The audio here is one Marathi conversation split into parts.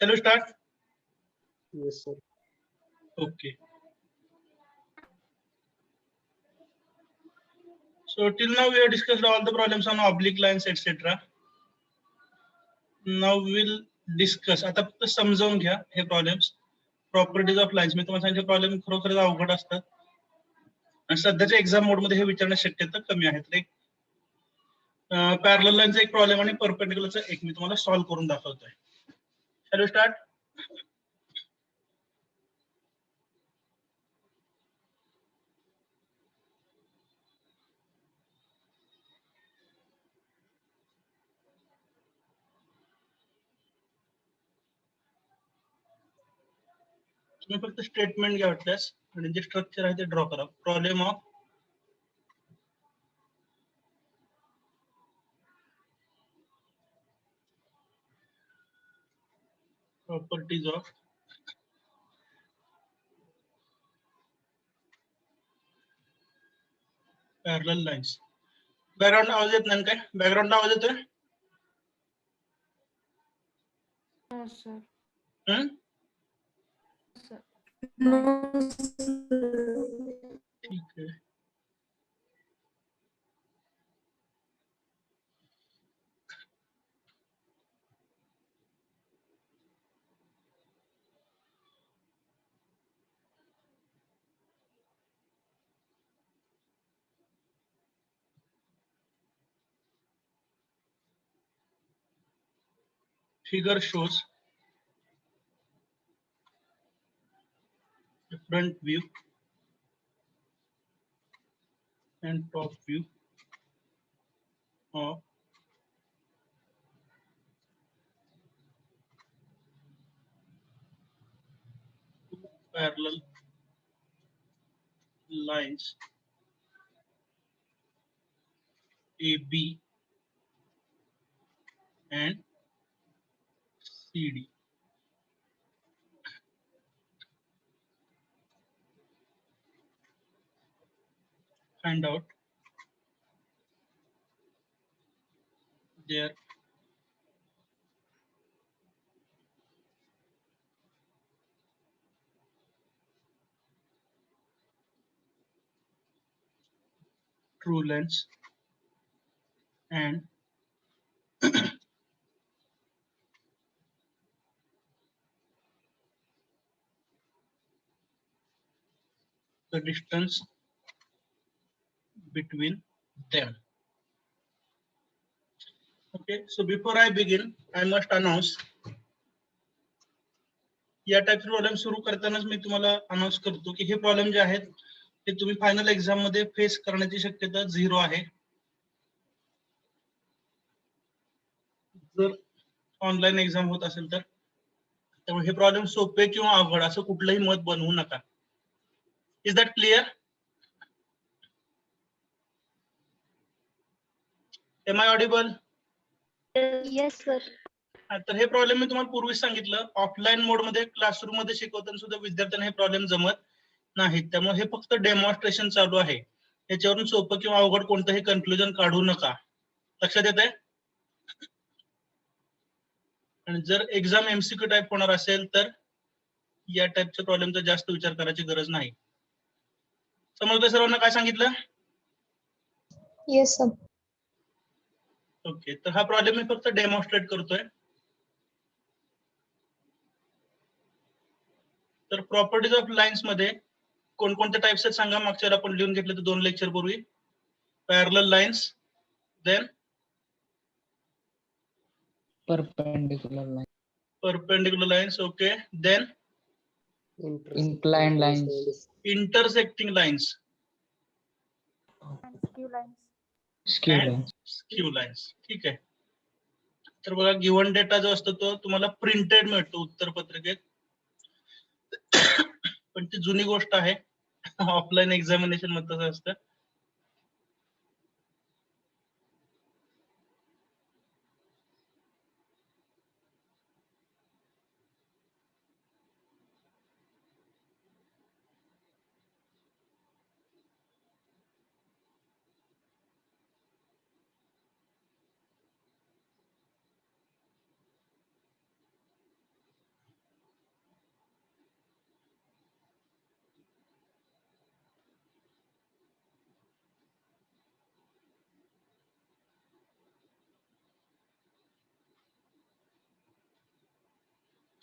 Shall we start? Yes, sir. Okay. So till now we have discussed all the problems on oblique lines, etc. Now we'll discuss. आता फक्त समजावून घ्या हे प्रॉब्लेम्स. Properties of lines. मी तुम्हाला सांगितलं प्रॉब्लेम खरोखरच अवघड असतात आणि सध्याच्या एक्झाम मोड मध्ये हे विचारण्याची शक्यता कमी आहे. तर एक पॅरलल लाईनचा एक प्रॉब्लेम आणि परपेंडिक्युलरचा एक मी तुम्हाला सॉल्व्ह करून दाखवतोय. Shall we start? तुम्ही फक्त स्टेटमेंट घ्या वाटल्यास आणि जे स्ट्रक्चर आहे ते ड्रॉ करा. Problem of properties of parallel lines. Background आवाज येत नाही काय? बॅकग्राऊंड आवाज येतोय? No, sir. हम्म? Sir. ठीक आहे. Figure shows the front view and top view of two parallel lines AB and CD. Find out their true lengths and the distance between them. Okay, so before I begin, I must announce. या टाइपचे प्रॉब्लेम सुरू करतानाच मी तुम्हाला अनाउन्स करतो की हे प्रॉब्लेम जे आहेत ते तुम्ही फायनल एक्झाम मध्ये फेस करण्याची शक्यता 0 आहे. जर ऑनलाईन एक्झाम होत असेल तर त्यामुळे हे प्रॉब्लेम सोपे किंवा अवघड असं कुठलंही मत बनवू नका. Is that clear? Am I audible? Yes, sir. तर हे प्रॉब्लेम मी तुम्हाला पूर्वीच सांगितलं, ऑफलाईन मोड मध्ये क्लासरूम मध्ये शिकवताना सुद्धा विद्यार्थ्यांना हे प्रॉब्लेम जमत नाहीत. त्यामुळे हे फक्त डेमॉन्स्ट्रेशन चालू आहे. याच्यावरून सोपं किंवा अवघड कोणतंही कन्क्लुजन काढू नका. लक्षात येत आहे? आणि जर एक्झाम एमसीक्यू टाइप होणार असेल तर या टाइपच्या प्रॉब्लेमचा जास्त विचार करायची गरज नाही. समजतंय सर्वांना काय सांगितलं? Yes, sir. ओके, तर हा प्रॉब्लेम मी फक्त डेमॉन्स्ट्रेट करतोय. तर प्रॉपर्टीज ऑफ लाईन्स मध्ये कोणकोणत्या टाइप्स आहेत सांगा. मागच्या वेळेला आपण लिहून घेतलं तर 2 लेक्चर पूर्वी. Parallel lines, then perpendicular line, perpendicular lines, okay, then inclined lines, intersecting lines And skew lines. skew and lines. skew lines. ठीक आहे. तर बघा गिव्हन डेटा जो असतो तो तुम्हाला प्रिंटेड मिळतो उत्तरपत्रिकेत. पण ती जुनी गोष्ट आहे. ऑफलाईन एक्झामिनेशन मध्ये तसं असतं.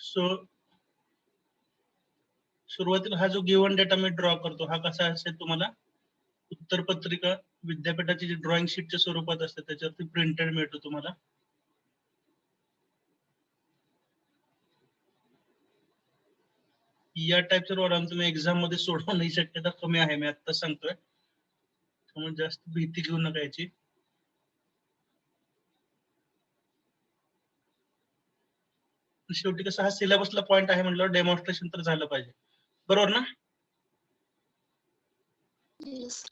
सो सुरुवातीला हा जो गिव्हन डेटा मी ड्रॉ करतो हा कसा असेल तुम्हाला उत्तरपत्रिका विद्यापीठाची जी ड्रॉइंग शीटच्या स्वरूपात असते त्याच्यावरती प्रिंटेड मिळतो तुम्हाला. या टाईपच्या प्रॉब्लेम तुम्ही एक्झाम मध्ये सोडवण्याची शक्यता कमी आहे, मी आता सांगतोय, त्यामुळे जास्त भीती घेऊ नका याची. शेवटी कसं हा सिलेबसला पॉइंट आहे म्हटल्यावर डेमॉन्स्ट्रेशन तर झालं पाहिजे, बरोबर ना? Yes.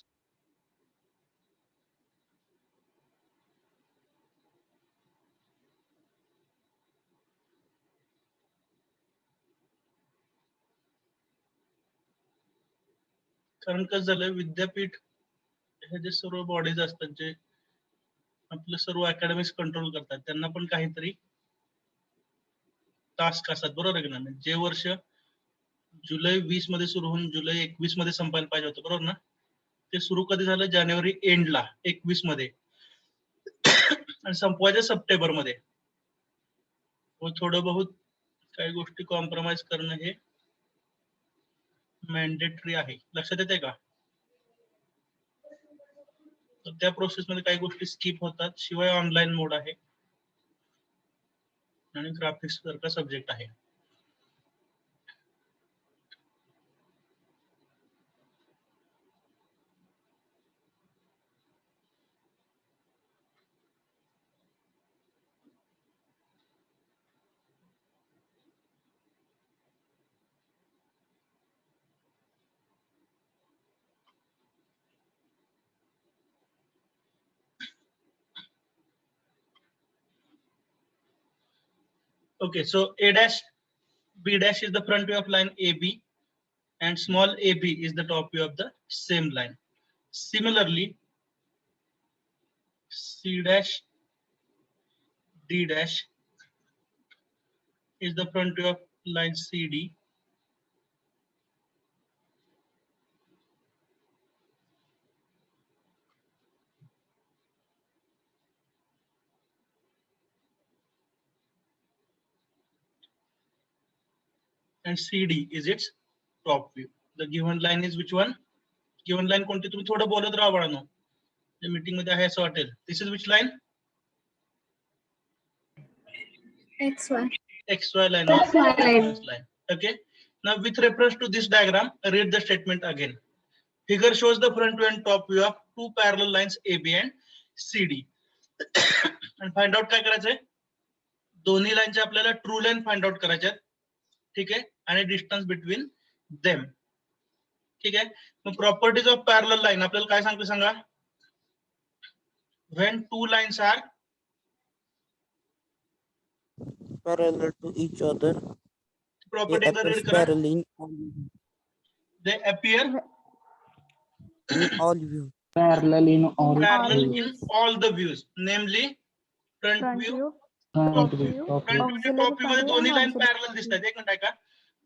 कारण कसं झालं विद्यापीठ हे जे सर्व बॉडीज असतात जे आपलं सर्व अकॅडमिक्स कंट्रोल करतात त्यांना पण काहीतरी टास्क असतात, बरोबर आहे की नाही? जे वर्ष जुलै 20 मध्ये सुरू होऊन जुलै 21 मध्ये संपायला पाहिजे होतं, बरोबर ना? ते सुरू कधी झालं? जानेवारी एंडला 21 मध्ये आणि संपवायचं सप्टेंबर मध्ये. थोडं बहुत काही गोष्टी कॉम्प्रोमाइज करणं हे मॅन्डेटरी आहे, लक्षात येते का? तर त्या प्रोसेस मध्ये काही गोष्टी स्किप होतात, शिवाय ऑनलाईन मोड आहे आणि ग्राफिक्स सारखा सब्जेक्ट आहे. Okay, so A dash, B dash is the front view of line AB and small ab is the top view of the same line. Similarly, C dash, D dash is the front view of line CD and CD is its top view. The given line is which one? Given line कोणती? तुम्ही थोडं बोलत राहा बाळांनो, मीटिंग मध्ये आहे असं वाटेल. This is which line? XY. XY line or reference line. Okay. Now with reference to this diagram, read the statement again. Figure shows the front view and top view of two parallel lines AB and CD. And find out काय करायचंय? दोन्ही लाईनचे आपल्याला ट्रू लाईन फाइंड आउट करायचे आहेत, ठीक आहे, आणि डिस्टन्स बिटवीन देम, ठीक आहे. मग प्रॉपर्टीज ऑफ पॅरलल लाईन आपल्याला काय सांगते सांगा? When two lines are parallel to each other, property they appear read करा. They appear in all views. Parallel in all parallel views. in all the views, namely front view, Front top view, view. top front view. View top view मध्ये दोन्ही लाईन पॅरलल दिसतात. एक मिनिट आहे का,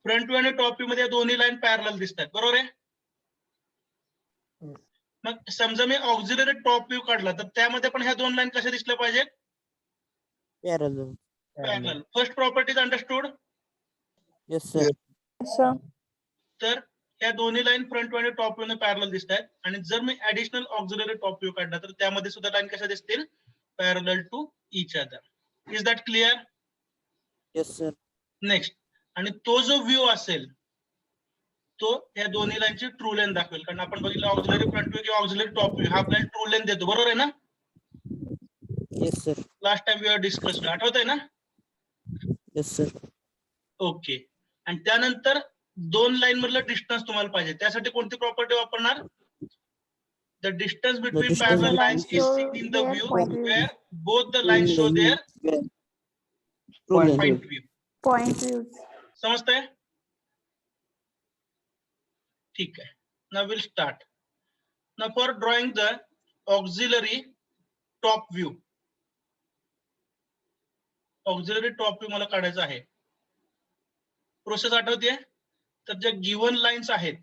फ्रंट व्यू आणि टॉप व्यू मध्ये दोन्ही लाईन पॅरलल दिसतात, बरोबर आहे? मग समजा मी ऑक्झिलरी टॉप व्यू काढला तर त्यामध्ये पण ह्या दोन लाईन कशा दिसल्या पाहिजेत? Parallel. Parallel. First properties understood? Yes, sir. तर ह्या दोन्ही लाईन फ्रंट व्यू आणि टॉप व्यू ने पॅरलल दिसतात, आणि जर मी ऍडिशनल ऑक्झिलरी टॉप व्यू काढला तर त्यामध्ये सुद्धा लाईन कशा दिसतील? Parallel to each other. Is that clear? Yes, sir. Next, आणि तो जो व्ह्यू असेल तो या दोन्ही लाईनची ट्रू लेंथ दाखवेल, कारण आपण बघितलं ऑक्झिलरी फ्रंट व्यू किंवा ऑक्झिलरी टॉप व्यू हा आपल्याला ट्रू लेंथ देतो, बरोबर आहे ना? Yes, sir. Last time we are discussed, आठवत आहे ना? Yes, sir. ओके. आणि त्यानंतर दोन लाईन मधलं डिस्टन्स तुम्हाला पाहिजे, त्यासाठी कोणती प्रॉपर्टी वापरणार? The distance between distance parallel between lines is seen in the view where both the line show their True length. Point view. Point views. समजतंय? ठीक आहे. Now we'll start. Now for drawing the auxiliary top view. Auxiliary top view मला काढायचं आहे. प्रोसेस आठवतेय? तर ज्या गिव्हन लाईन्स आहेत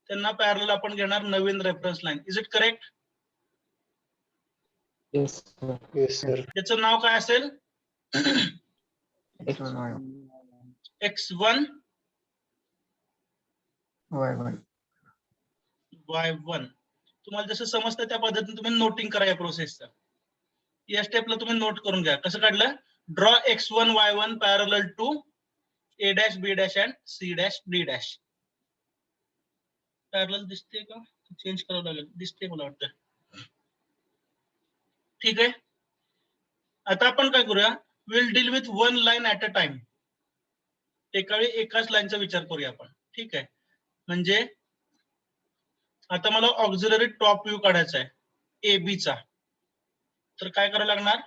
त्यांना पॅरलल आपण घेणार नवीन reference line. Is it correct? Yes, sir. Yes, sir. त्याचं नाव काय असेल? X1 x1 Y1 y1. तुम्हाला जसं समजतं त्या पद्धतीने तुम्ही नोटिंग करा या प्रोसेसचा. या स्टेपला तुम्ही नोट करून घ्या. कसं काढलं? Draw x1 y1 parallel to a dash b dash and c dash d dash. Parallel दिसते का? चेंज करावं लागेल. दिसते मला वाटतं. ठीक आहे. आता आपण काय करूया? Will deal with one line at a time. एका वेळी एकाच लाईनचा विचार करूया आपण. ठीक आहे. म्हणजे आता मला ऑक्झिलरी टॉप व्ह्यू काढायचा आहे ए बी चा. तर काय करायला लागणार?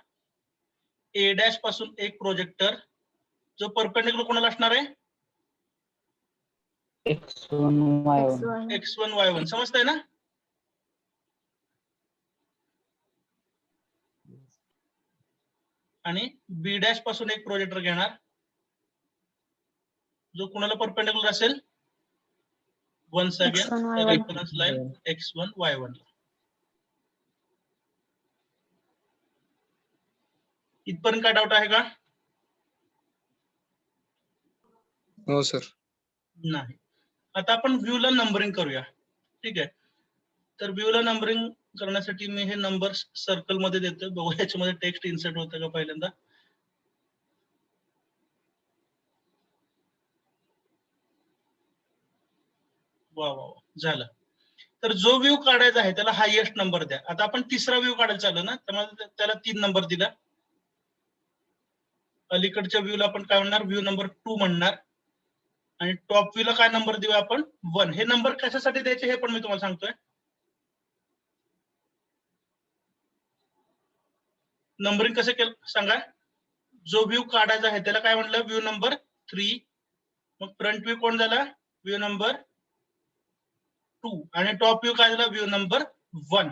ए डॅश पासून एक प्रोजेक्टर जो परपेंडिक्युलर कोणाला असणार आहे? X1 Y1 X1. x1 y1. समजतंय ना? आणि बी डॅश पासून एक प्रोजेक्टर घेणार जो कुणाला परपेंडिक्युलर असेल? Once again X1 Y1. Reference line x1 y1. इथपर्यंत काय डाऊट आहे का? हो सर. नाही. आता आपण व्ह्यूला नंबरिंग करूया. ठीक आहे. तर व्ह्यूला नंबरिंग करण्यासाठी मी हे नंबर सर्कल मध्ये देतो. बघू याच्यामध्ये टेक्स्ट इन्सर्ट होतं का पहिल्यांदा. वा वा वा, झालं. तर जो व्ह्यू काढायचा आहे त्याला हायएस्ट नंबर द्या. आता आपण तिसरा व्ह्यू काढायला चाललो ना, त्यामुळे त्याला 3 नंबर दिला. अलीकडच्या व्ह्यूला आपण काय म्हणणार? व्ह्यू नंबर 2 म्हणणार. आणि टॉप व्ह्यूला काय नंबर देऊया आपण? 1. हे नंबर कशासाठी द्यायचे हे पण मी तुम्हाला सांगतोय. नंबरिंग कसं केलं सांगा? जो व्ह्यू काढायचा आहे त्याला काय म्हणलं? View number 3. मग फ्रंट व्ह्यू कोण झाला? View number 2. आणि टॉप व्ह्यू काय झाला? View number 1.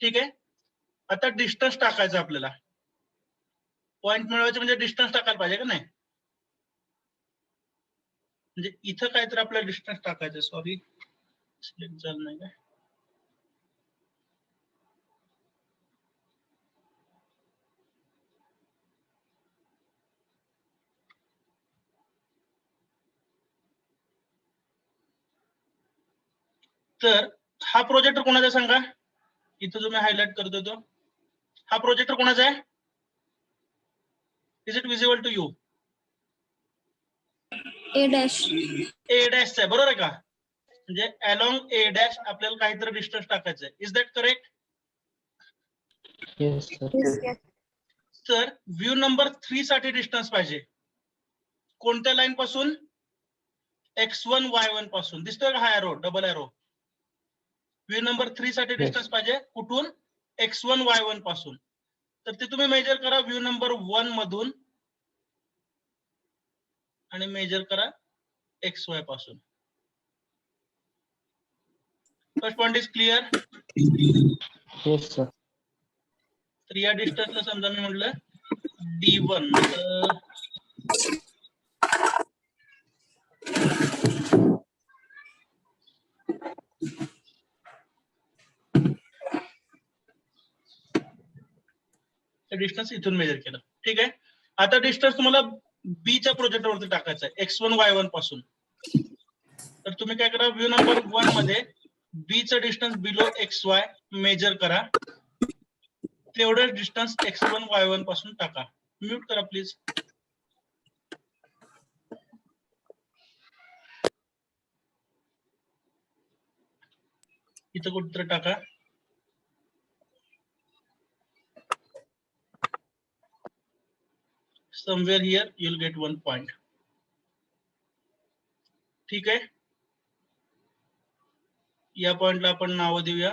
ठीक आहे. आता डिस्टन्स टाकायचं आपल्याला. पॉइंट मिळवायचं म्हणजे डिस्टन्स टाकायला पाहिजे का नाही? म्हणजे इथं काहीतरी आपल्याला डिस्टन्स टाकायचं. सॉरी, सिलेक्ट झालं नाही काय? तर हा प्रोजेक्टर कोणाचा सांगा? इथं जो मी हायलाइट करतोय तो हा प्रोजेक्टर कोणाचा आहे? Is it visible to you? A dash. A dash आहे, बरोबर आहे का? म्हणजे अलॉंग ए डॅश आपल्याला काहीतरी डिस्टन्स टाकायचं आहे. Is that correct? Yes sir. Yes. तर व्ह्यू नंबर 3 साठी डिस्टन्स पाहिजे. कोणत्या लाईन पासून? x1 y1 पासून. दिसतोय का हा arrow? Double arrow. View number 3 साठी डिस्टन्स पाहिजे कुठून? x1 y1 पासून. तर ते तुम्ही मेजर करा व्ह्यू नंबर 1 मधून आणि मेजर करा xy पासून. First point is clear? Yes sir. तर या डिस्टन्सला समजा मी म्हटलं d1. डिस्टन्स इथून मेजर केलं. ठीक आहे. आता डिस्टन्स तुम्हाला बी च्या प्रोजेक्टरवरती टाकायचं आहे x1 y1 पासून. तर तुम्ही काय करा? व्ह्यू नंबर 1 मध्ये बी चं डिस्टन्स बिलो xy मेजर करा. तेवढं डिस्टन्स x1 y1 पासून टाका. म्यूट करा प्लीज. इथं कुठेतरी टाका. somewhere here you'll get 1 point. ठीक आहे. या पॉइंटला आपण नाव देऊया.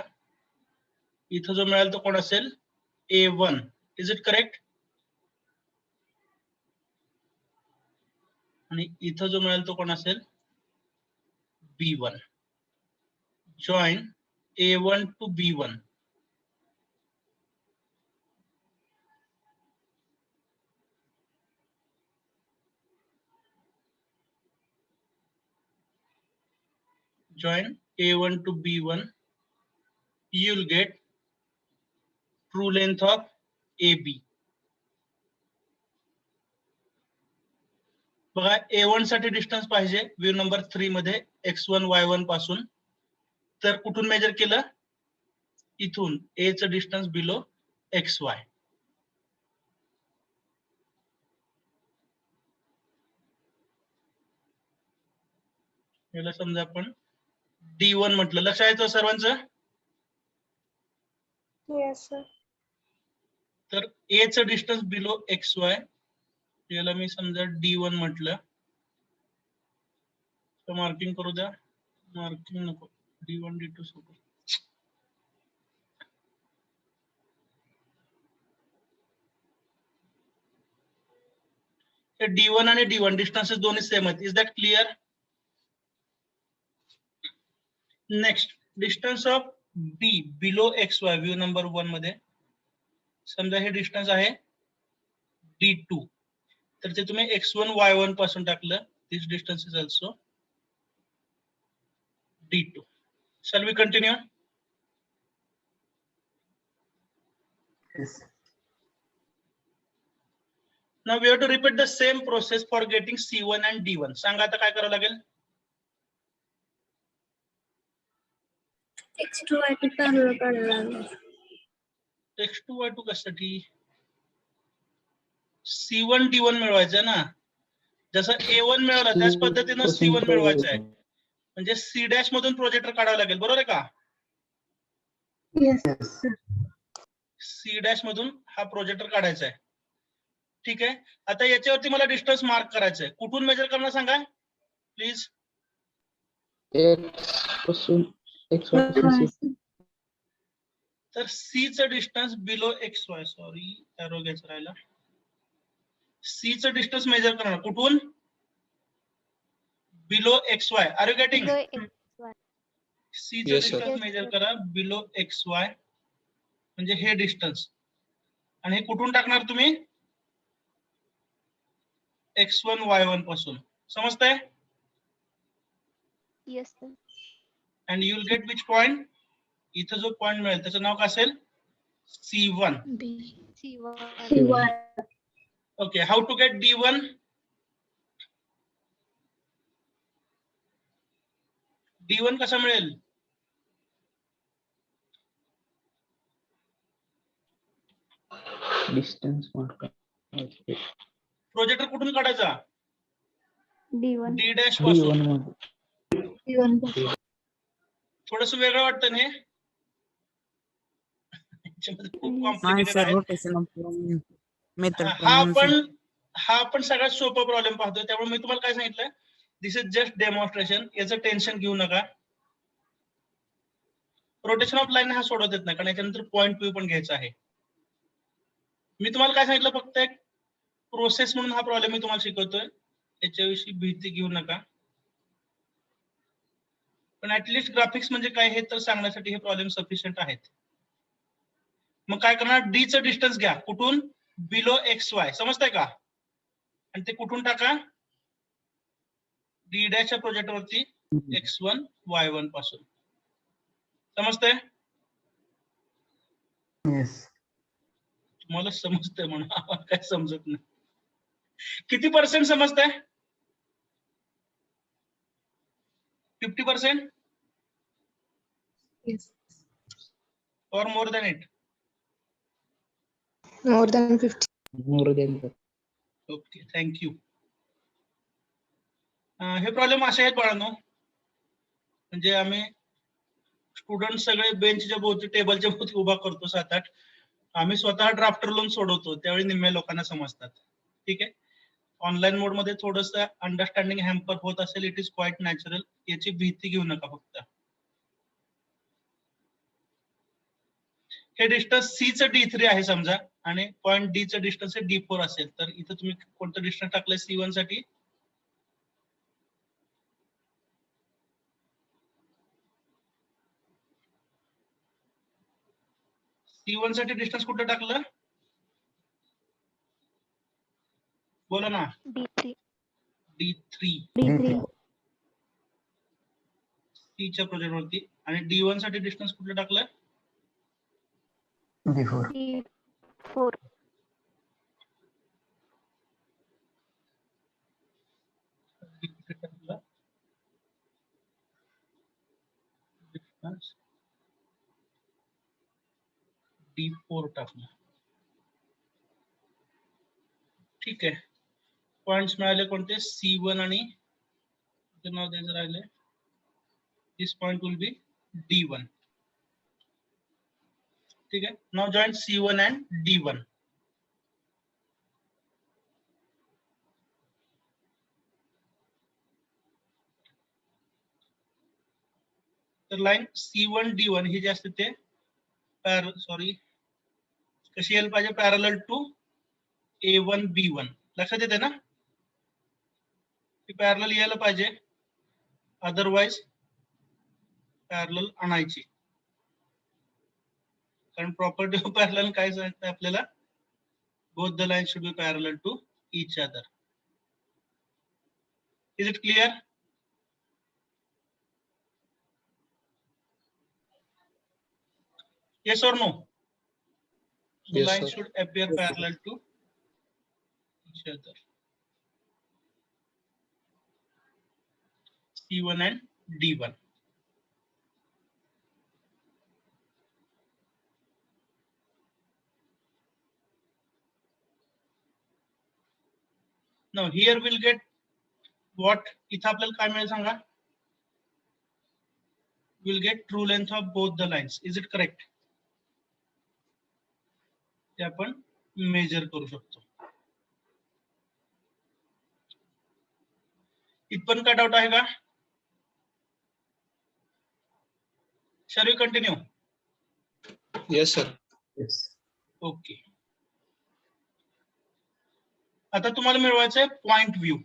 इथं जो मिळाल तो कोण असेल? A1. Is it correct? आणि इथं जो मिळाल तो कोण असेल? B1. Join A1 to B1. join A1 to B1, you will get true length of AB. बघा A1 साठी डिस्टन्स पाहिजे व्ह्यू नंबर 3 मध्ये x1 y1 पासून. तर कुठून मेजर केलं? इथून A चं डिस्टन्स बिलो xy. याला समजा आपण D1 म्हटलं. लक्षात येतं सर्वांचं? Yes, sir. तर A चं डिस्टन्स बिलो xy याला मी समजा D1 म्हटलं. तर मार्किंग करू द्या. मार्किंग नको. D1 D2 सोबत. D1 आणि D1 डिस्टन्सेस दोन्ही सेम आहेत. Is that clear? Next distance of B below xy view number 1 मध्ये समजा हे डिस्टन्स आहे D2. तर ते तुम्ही x1 y1 पासून टाकलं. This distance is also D2. Shall we continue? Yes. Now we have to repeat the same process for getting C1 and D1. सांगा आता काय करावं लागेल? X2 Y2 parallel काढायला लागेल. x2 y2 कशासाठी? C1 D1 मिळवायचं ना. जसं A1 मिळवला त्याच पद्धतीनं C1 मिळवायचं आहे. म्हणजे C' मधून प्रोजेक्टर काढावं लागेल. बरोबर आहे का? Yes. C' मधून हा प्रोजेक्टर काढायचा आहे. ठीक आहे. आता याच्यावरती मला डिस्टन्स मार्क करायचं आहे. कुठून मेजर करणार सांगा प्लीज. X पासून X पासून C. तर C चं distance below xy. Sorry arrow घ्यायचं राहिला. C चं डिस्टन्स मेजर करणार कुठून? Below xy. Are you getting? C चं Yes, sir. डिस्टन्स मेजर करा बिलो xy म्हणजे हे डिस्टन्स. आणि हे कुठून टाकणार तुम्ही? x1 y1 पासून. समजतंय? Yes, sir. And you will get which point? इथं जो पॉइंट मिळेल त्याचं नाव काय असेल? C1. B. C1. Okay, how to get D1? D1 कसा मिळेल? Distance mark. प्रोजेक्टर कुठून काढायचा? D1. D' पासून. D1 मध्ये. D1. थोडस वेगळं वाटतं ना हे? याच्यामध्ये खूप नाही कॉम्प्लिकेटेड सर, आहे. रोटेशन मेथड हा आपण सगळ्यात सोपा प्रॉब्लेम पाहतोय. त्यामुळे मी तुम्हाला काय सांगितलं? दिस इज जस्ट डेमॉन्स्ट्रेशन. याचं टेन्शन घेऊ नका. रोटेशन ऑफ लाईन हा सोडवत येत नाही कारण याच्यानंतर पॉइंट पी पण घ्यायचा आहे. मी तुम्हाला काय सांगितलं? फक्त एक प्रोसेस म्हणून हा प्रॉब्लेम मी तुम्हाला शिकवतोय. याच्याविषयी भीती घेऊ नका. पण ऍटलिस्ट ग्राफिक्स म्हणजे काय हे तर सांगण्यासाठी हे प्रॉब्लेम सफिशियंट आहेत. मग काय करणार? डी चं डिस्टन्स घ्या. कुठून? Below xy. समजतंय का? आणि ते कुठून टाका? D' च्या प्रोजेक्ट वरती x1 y1 पासून. समजतंय? Yes. तुम्हाला समजतंय म्हणून आम्हाला काय समजत नाही. किती % समजतंय? 50%? Yes. or more than it? More than 50. More than that. Okay, thank you. हे प्रॉब्लेम असे आहेत बाळांनो. म्हणजे आम्ही स्टुडंट सगळे बेंचच्या भोवती टेबलच्या भोवती उभा करतो 7-8. आम्ही स्वतः ड्राफ्टर लावून सोडवतो त्यावेळी निम्म्या लोकांना समजतात. ठीक आहे. ऑनलाईन मोड मध्ये थोडस अंडरस्टँडिंग हॅम्पर होत असेल. It is quite natural. याची भीती घेऊ नका फक्त. हे डिस्टन्स C चं D3 आहे समजा आणि पॉइंट D चं डिस्टन्स हे D4 असेल. तर इथं तुम्ही कोणतं डिस्टन्स टाकलंय C1 साठी? C1 साठी डिस्टन्स कुठं टाकलं? बोला ना. D3. D3. D3. C च्या प्रोजेक्ट वरती. आणि D1 साठी डिस्टन्स कुठलं टाकलं? D4. D4. D4 टाकलं. ठीक आहे. पॉइंट्स मिळाले कोणते? C1 आणि नाव द्यायचं राहिले. दिस पॉइंट विल बी D1. ठीक आहे. नाव जॉईन C1 and D1. तर लाईन C1 D1 ही जी असते ते कशी यायला पाहिजे? Parallel to A1 B1. लक्षात येते ना? ती पॅरलल यायला पाहिजे, अदरवाइज पॅरलल आणायची. कारण प्रॉपर्टी ऑफ पॅरलल काय सांगते आपल्याला? Both the line should be parallel to each other. Is it clear? Yes or no? The Yes, line sir. should appear parallel to each other. C1 and D1. Now here we'll get what? इथं आपल्याला काय मिळेल सांगा? We'll get true length of both the lines. Is it correct? ते आपण मेजर करू शकतो. इथपर्यंत काय डाऊट आहे का? Shall we continue? Yes, sir. Okay. आता तुम्हाला मिळवायचं आहे पॉइंट व्ह्यू.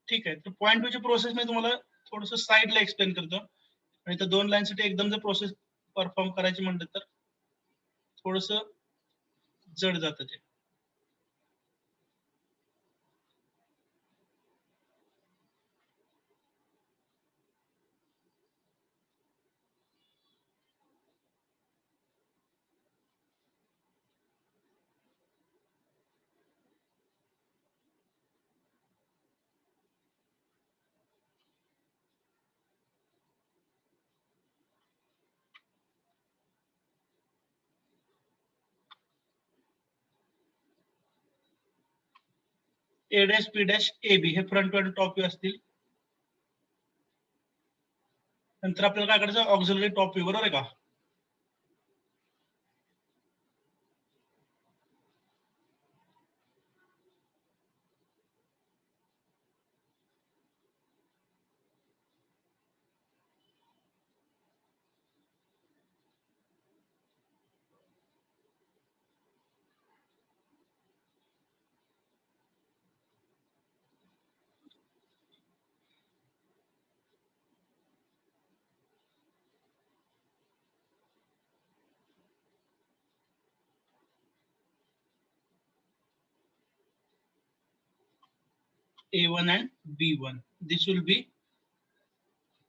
ठीक आहे. तर पॉइंट व्ह्यूची प्रोसेस मी तुम्हाला थोडस साईडला एक्सप्लेन करतो. आणि त्या दोन लाईनसाठी एकदम जर प्रोसेस परफॉर्म करायची म्हणलं तर थोडस जड जातं ते. A dash B dash AB हे फ्रंट व्ह्यू आणि टॉप व्ह्यू असतील. नंतर आपल्याला काय करायचं? ऑक्झिलरी टॉप व्ह्यू, बरोबर आहे का? A1 and B1. This will be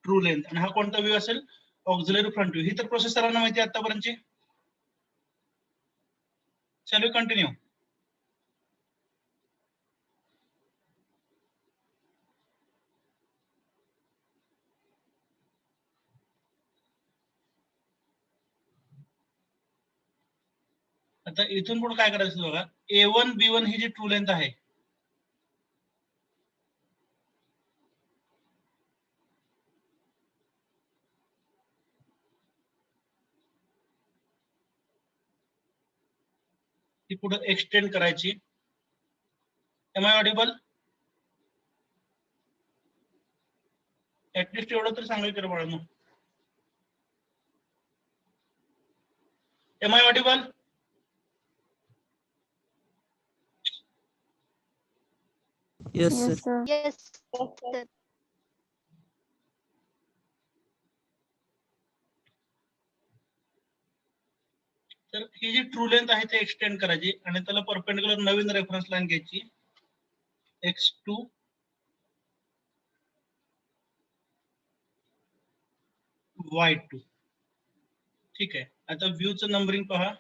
true length. आणि हा कोणता व्ह्यू असेल? Auxiliary front view. ही तर प्रोसेस सर्वांना माहिती आहे आतापर्यंतची. Shall we continue? आता इथून पुढे काय करायचं बघा. A1 B1 ही जी ट्रू लेंथ आहे, ती पुढे एक्सटेंड करायची. M I Audible? ऍटलिस्ट एवढं तरी सांगायचं बाळांनो. Am I audible? Yes, sir. Yes, sir. Yes, sir. तर ही जी ट्रू लेंथ आहे ती एक्सटेंड करायची आणि त्याला परपेंडिक्युलर नवीन रेफरन्स लाईन घ्यायची. X2 Y2. ठीक आहे. आता व्ह्यूचं नंबरिंग पहा.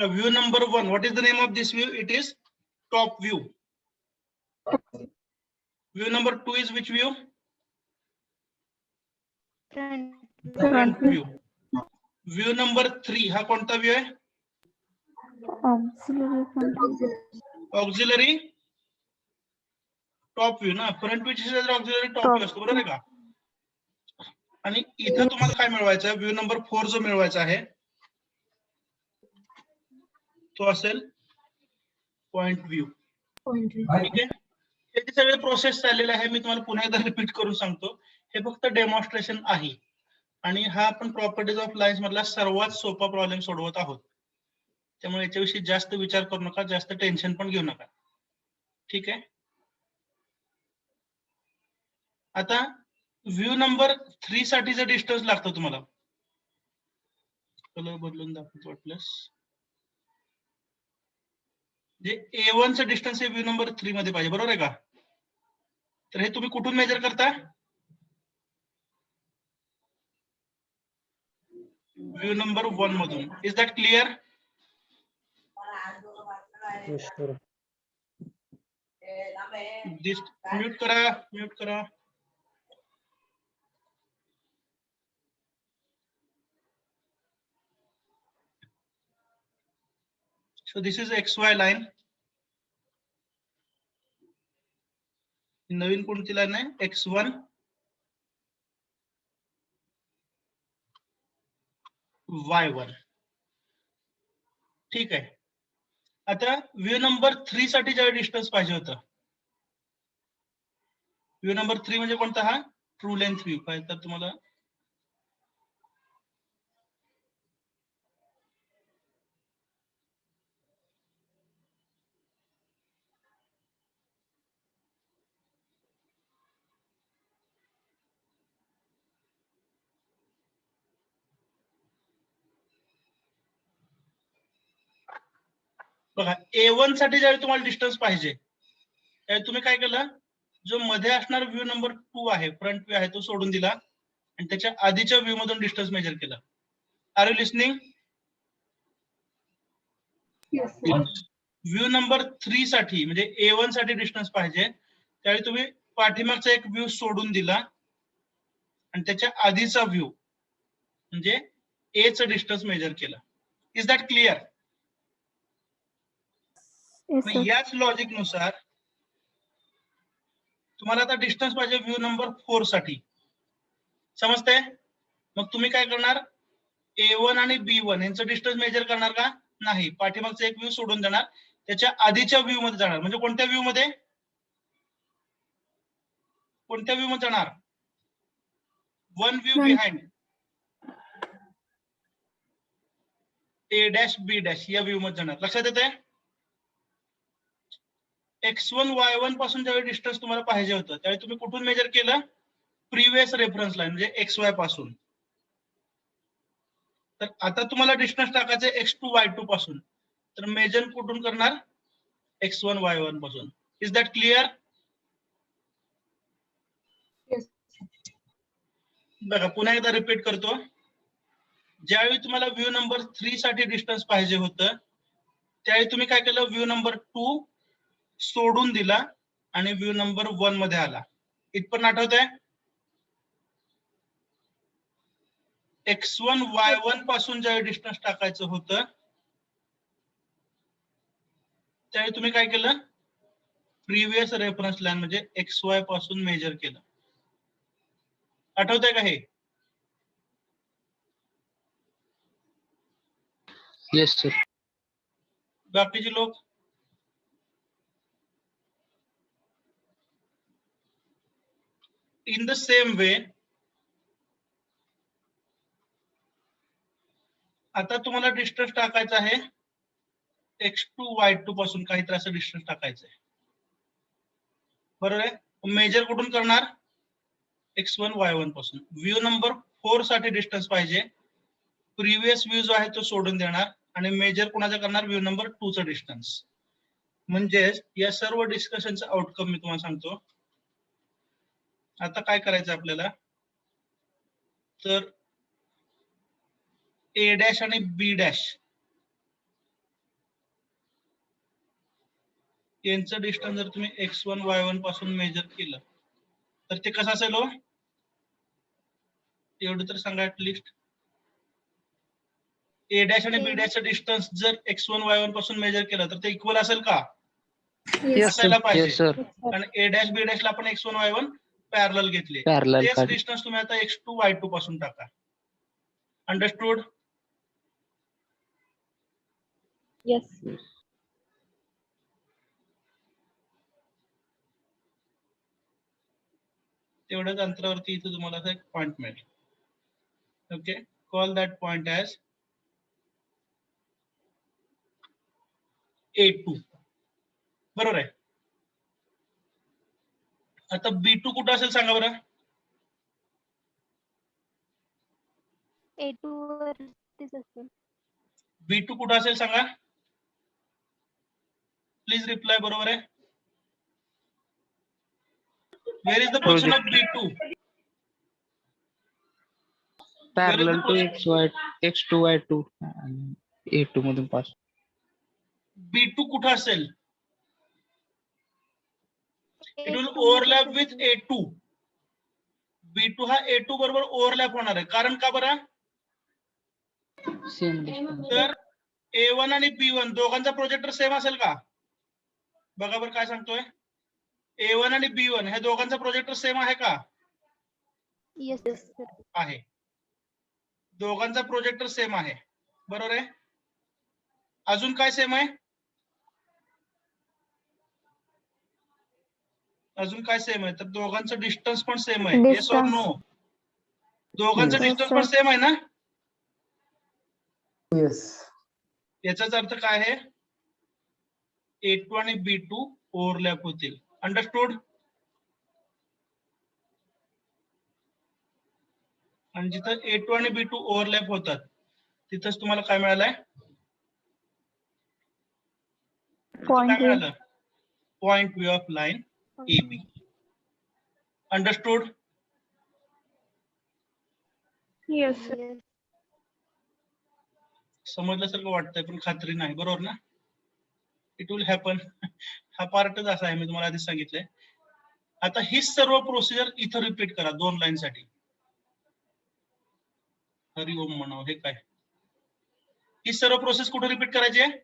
View number 1. What is the name of this view? It is top view. View number 2 is which view? Front. Front view. View number 3 हा कोणता view आहे? Auxiliary front. Auxiliary top view ना. Front view ची शेजारी auxiliary top view असतो, बरोबर आहे का? आणि इथं तुम्हाला काय मिळवायचं आहे? व्ह्यू नंबर 4 जो मिळवायचा आहे तो असेल पॉइंट व्ह्यू. ठीक आहे. हे सगळे प्रोसेस चाललेले आहे. मी तुम्हाला पुन्हा एकदा रिपीट करून सांगतो. हे फक्त डेमॉन्स्ट्रेशन आहे आणि हा आपण प्रॉपर्टीज ऑफ लाईन्स मधला सर्वात सोपा प्रॉब्लेम सोडवत आहोत. त्यामुळे याच्याविषयी जास्त विचार करू नका, जास्त टेन्शन पण घेऊ नका. ठीक आहे. आता व्ह्यू नंबर 3 साठीचं डिस्टन्स लागतं तुम्हाला. कलर बदलून दाखवतो वाटल्यास. जे A1 चं डिस्टन्स हे व्ह्यू नंबर 3 मध्ये पाहिजे, बरोबर आहे का? तर हे तुम्ही कुठून मेजर करता? व्ह्यू नंबर 1 मधून. Is that clear? म्यूट करा, म्यूट करा. So this is XY line. नवीन कोणती लाईन आहे? X1 Y1. ठीक आहे. आता व्ह्यू नंबर 3 साठी ज्या डिस्टन्स पाहिजे होतं, व्ह्यू नंबर 3 म्हणजे कोणता? हा ट्रू लेंथ व्ह्यू. काय तर तुम्हाला बघा, A1 साठी ज्यावेळी तुम्हाला डिस्टन्स पाहिजे त्यावेळी तुम्ही काय केलं? जो मध्ये असणार व्ह्यू नंबर 2 आहे, फ्रंट व्ह्यू आहे, तो सोडून दिला आणि त्याच्या आधीच्या व्ह्यू मधून डिस्टन्स मेजर केला. Are you listening? View number 3 साठी म्हणजे A1 साठी डिस्टन्स पाहिजे त्यावेळी तुम्ही पाठीमागचा एक व्ह्यू सोडून दिला आणि त्याच्या आधीचा व्ह्यू म्हणजे A चं डिस्टन्स मेजर केलं. Is that clear? याच लॉजिक नुसार तुम्हाला आता डिस्टन्स पाहिजे व्ह्यू नंबर 4 साठी. समजतंय? मग तुम्ही काय करणार? A1 आणि B1 यांचं डिस्टन्स मेजर करणार का? नाही. पाठीमागचा एक व्ह्यू सोडून देणार, त्याच्या आधीच्या व्ह्यू मध्ये जाणार. म्हणजे कोणत्या व्ह्यू मध्ये? कोणत्या व्ह्यू मध्ये जाणार? One view behind A' B' या व्ह्यू मध्ये जाणार. लक्षात येतंय? X1 Y1 पासून ज्यावेळी डिस्टन्स तुम्हाला पाहिजे होतं त्यावेळी तुम्ही कुठून मेजर केलं? प्रिव्हियस रेफरन्स लाईन म्हणजे XY पासून. तर आता तुम्हाला डिस्टन्स टाकायचं X2 Y2 पासून, तर मेजर कुठून करणार? X1 Y1 पासून. Is that clear? बघा, पुन्हा एकदा रिपीट करतो. ज्यावेळी तुम्हाला व्ह्यू नंबर 3 साठी डिस्टन्स पाहिजे होतं त्यावेळी तुम्ही काय केलं? व्ह्यू नंबर 2 सोडून दिला आणि व्ह्यू नंबर 1 मध्ये आला. इथपर्यंत आठवतंय? X1 Y1 पासून ज्यावेळी डिस्टन्स टाकायचं होतं त्यावेळी तुम्ही काय केलं? प्रिव्हियस रेफरन्स लाईन म्हणजे XY पासून मेजर केलं. आठवतंय का हे? Yes sir. बाकीचे लोक? In the same way, आता तुम्हाला डिस्टन्स टाकायचा आहे x2 y2 पासून काहीतरी असं डिस्टन्स टाकायचं आहे. बरोबर आहे. मेजर कुठून करणार x1 y1 पासून. व्ह्यू नंबर 4 साठी डिस्टन्स पाहिजे. प्रिव्हियस व्ह्यू जो आहे तो सोडून देणार आणि मेजर कोणाचा करणार व्ह्यू नंबर 2 चा डिस्टन्स. म्हणजे या सर्व डिस्कशनचा आउटकम मी तुम्हाला सांगतो. आता काय करायचं आपल्याला तर A डॅश आणि B डॅश यांचं डिस्टन्स जर तुम्ही x1 y1 पासून मेजर केलं तर ते कसं असेल हो एवढं तर सांगा ऍटलिस्ट. A डॅश आणि B डॅशचं डिस्टन्स जर x1 y1 पासून मेजर केलं तर ते इक्वल असेल का? असायला पाहिजे. Yes, sir. कारण A डॅश B डॅशला आपण x1 y1 पॅरलल घेतले. Parallel तेच काढले. डिस्टन्स तुम्ही आता x2 y2 पासून टाका. अंडरस्टूड? Yes. तेवढ्याच अंतरावरती इथे तुम्हाला असा एक पॉइंट मिळेल. Okay, call that point as A2. बरोबर आहे. आता B2 कुठं असेल सांगा बरं. A2 वरतीच असेल. B2 कुठं असेल सांगा. Please reply. बरोबर आहे. Where is the position of B2? Parallel to x2 y2 आणि a2 मधून पास. B2 कुठं असेल? इट विल A2 ओव्हरलॅप मध्येच विथ असेल. A2. B2 हा A2 बरोबर ओव्हरलॅप होणार आहे. कारण का बरं? Same distance. तर A1 आणि B1 दोघांचा प्रोजेक्टर सेम असेल का? बघा बरं काय सांगतोय. A1 आणि B1 हे दोघांचा प्रोजेक्टर सेम आहे का? Yes, sir. आहे. दोघांचा प्रोजेक्टर सेम आहे. बरोबर आहे. अजून काय सेम आहे? अजून काय सेम आहे? तर दोघांचं डिस्टन्स पण सेम आहे. येस और नो? दोघांचं Yes. डिस्टन्स पण सेम आहे ना? Yes. याचाच अर्थ काय आहे? A2 आणि B2 ओव्हरलॅप होतील. अंडरस्टूड? आणि जिथं A2 आणि B2 ओव्हरलॅप होतात तिथंच तुम्हाला काय मिळालंय? काय मिळालं? Point view of line AB. Understood? Yes, sir. Yes. समजल्यासारखं वाटतंय पण खात्री नाही. बरोबर ना? It will happen. हा पार्टच असा आहे, मी तुम्हाला आधीच सांगितलंय. आता ही सर्व प्रोसिजर इथं रिपीट करा 2 लाईन साठी. हरिओम म्हणावं हे काय? ही सर्व प्रोसेस कुठे रिपीट करायची आहे?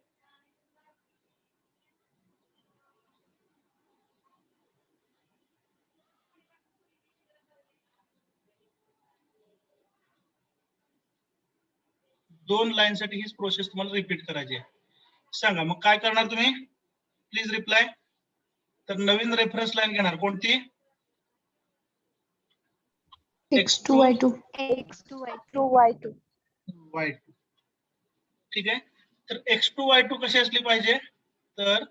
दोन लाईन साठी हीच प्रोसेस तुम्हाला रिपीट करायची आहे. सांगा मग काय करणार तुम्ही? Please reply. तर नवीन रेफरन्स लाईन घेणार कोणती? X2 y2. X2 Y2. y2. y2. ठीक आहे. तर x2 y2 कशी असली पाहिजे? तर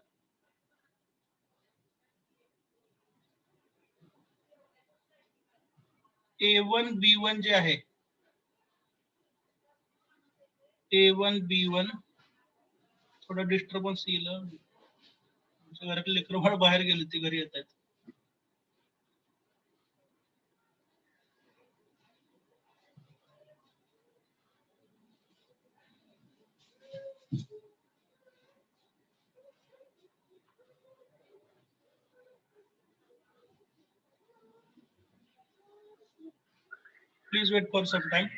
A1 B1 जे आहे A1 B1 थोडा डिस्टर्बन्स येईल. आमच्या घरातले लेकरं बाळ बाहेर गेले ते घरी येत आहेत. Please wait for some time.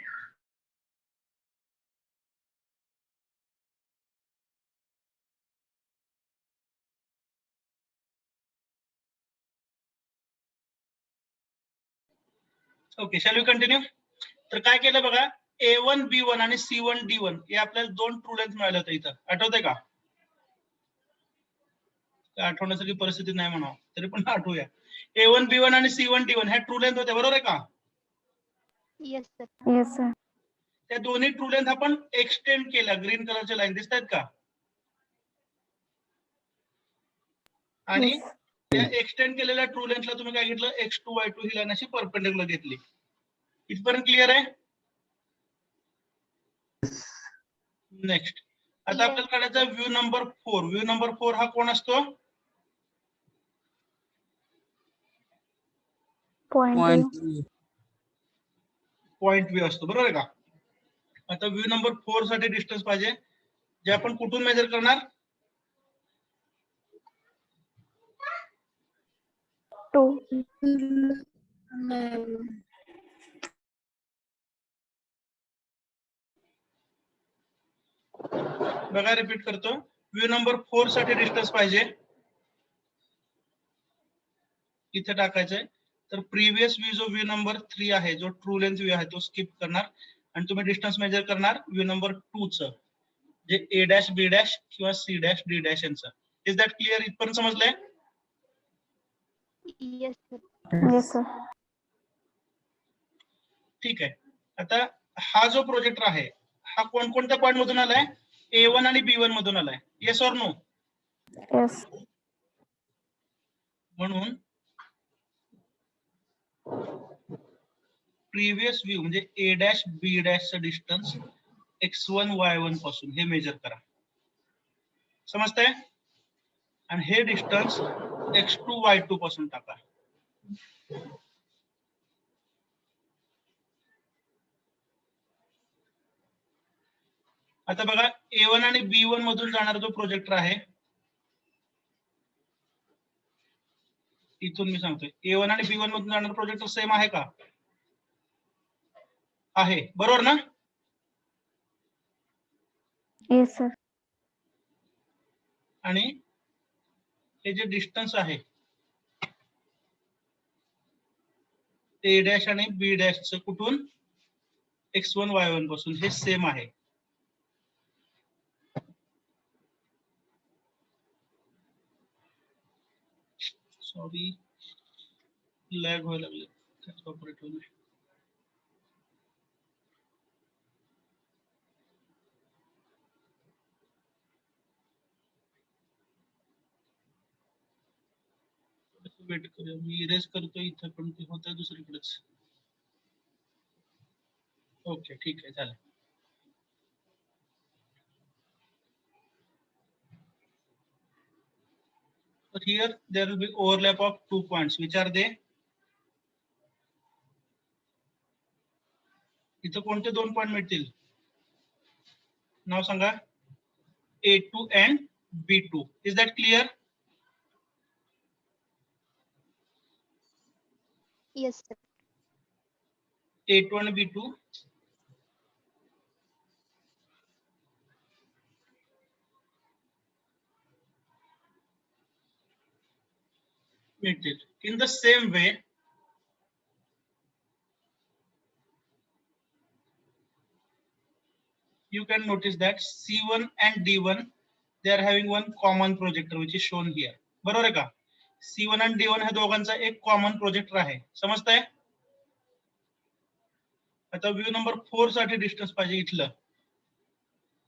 Okay, shall we continue? तर काय केलं बघा, A1 B1 आणि C1 D1 हे आपल्याला 2 ट्रू लेंथ मिळाले होते इथं. आठवतंय का? आठवण्यासारखी परिस्थिती नाही म्हणावं, तरी पण आठवूया. A1 B1 आणि C1 D1 ह्या ट्रू लेंथ होत्या. बरोबर आहे का? Yes, sir. Yes, sir. त्या दोन्ही ट्रू लेंथ आपण एक्सटेंड केल्या. ग्रीन कलरच्या लाईन दिसत आहेत का? आणि त्या एक्सटेंड केलेल्या ट्रू लेंथला तुम्ही काय घेतलं, x2 y2 ही लाईन अशी परपेंडिक्युलर घेतली. इथपर्यंत क्लिअर आहे? नेक्स्ट आता आपल्याला काढायचा व्ह्यू नंबर 4. व्ह्यू नंबर 4 हा कोण असतो? Point. पॉइंट व्ह्यू असतो, बरोबर आहे का? आता व्ह्यू नंबर 4 साठी डिस्टन्स पाहिजे, जे आपण कुठून मेजर करणार? 2. बघा, रिपीट करतो. व्ह्यू नंबर 4 साठी डिस्टन्स पाहिजे, इथे टाकायचंय. तर प्रिव्हियस व्ह्यू जो व्ह्यू नंबर 3 आहे, जो ट्रू लेंथ व्ह्यू आहे, तो स्किप करणार आणि तुम्ही डिस्टन्स मेजर करणार व्ह्यू नंबर 2 चं, जे a डॅश b डॅश किंवा c डॅश d डॅश यांचं. Is that clear? इथपर्यंत समजलंय? Yes, sir. Yes, sir. ठीक आहे. आता हा जो प्रोजेक्टर आहे, हा कोणकोणत्या पॉइंट मधून आलाय? A1 आणि B1 मधून आलाय. Yes or no? Yes. म्हणून प्रिव्हियस व्ह्यू म्हणजे a डॅश b डॅशचं डिस्टन्स x1 y1 पासून हे मेजर करा. समजतंय? आणि हे डिस्टन्स x2 y2 पासून टाका. आता बघा, A1 आणि B1 मधून जाणारा जो प्रोजेक्टर आहे, इथून मी सांगतोय, A1 आणि B1 मधून जाणारा प्रोजेक्टर सेम आहे का? आहे, बरोबर ना? Yes, sir. आणि हे जे डिस्टन्स आहे A डॅश आणि B डॅशचं कुठून? x1 y1 पासून हे सेम आहे. सॉरी, लॅग व्हायला लागले. ऑपरेटर वेट करूया. मी इरेज करतोय इथं, पण ते होत आहे दुसरीकडेच. ओके, ठीक आहे, झालं. But here there will be overlap of 2 points. Which are they? इथं कोणते 2 पॉइंट मिळतील? नाव सांगा. A2 and B2. Is that clear? Yes, sir. A2 and B2. मिळतील. In the same way, you can notice that C1 and D1, they are having one common projector which is shown here. बरोबर आहे का? C1 आणि D1 ह्या दोघांचा एक कॉमन प्रोजेक्टर आहे. समजतंय? आता व्ह्यू नंबर 4 साठी डिस्टन्स पाहिजे इथलं,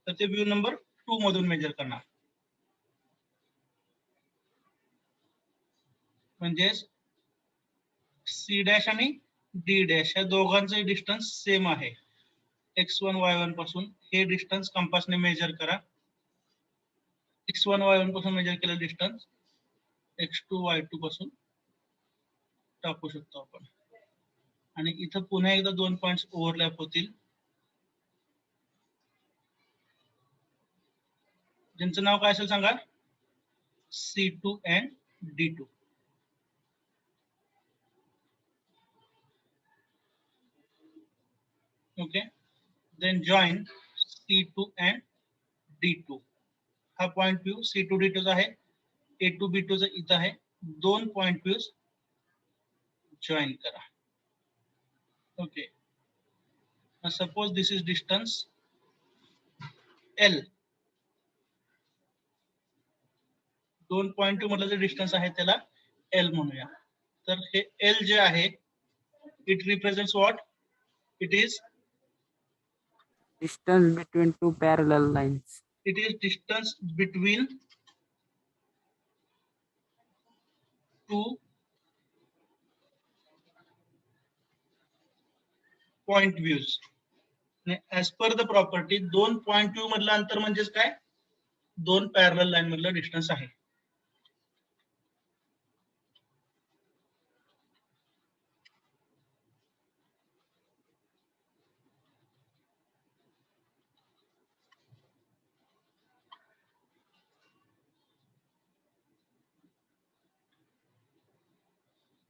तर ते व्ह्यू नंबर 2 मधून मेजर करणार. म्हणजे C डॅश आणि D डॅश या दोघांचे डिस्टन्स सेम आहे. x1 y1 पासून हे डिस्टन्स कंपासने मेजर करा. x1 y1 पासून मेजर केलेलं डिस्टन्स x2 y2 पासून टाकू शकतो आपण. आणि इथं पुन्हा एकदा 2 पॉइंट्स ओव्हरलॅप होतील, ज्यांचं नाव काय असेल सांगा. C2 and D2. Okay, then join C2 and D2. हा पॉइंट व्ह्यू C2 D2 आहे, A2 B2 चा इथं आहे. 2 पॉइंट व्ह्यूज जॉइन करा. Okay, suppose this is distance L. 2 point view मधलं जे डिस्टन्स आहे त्याला L म्हणूया. तर हे L जे आहे, it represents what? It is distance between two parallel lines. It is distance between two point views. As per the property, दोन पॉइंट व्ह्यू मधलं अंतर म्हणजेच काय, दोन पॅरलल लाईन मधलं डिस्टन्स आहे.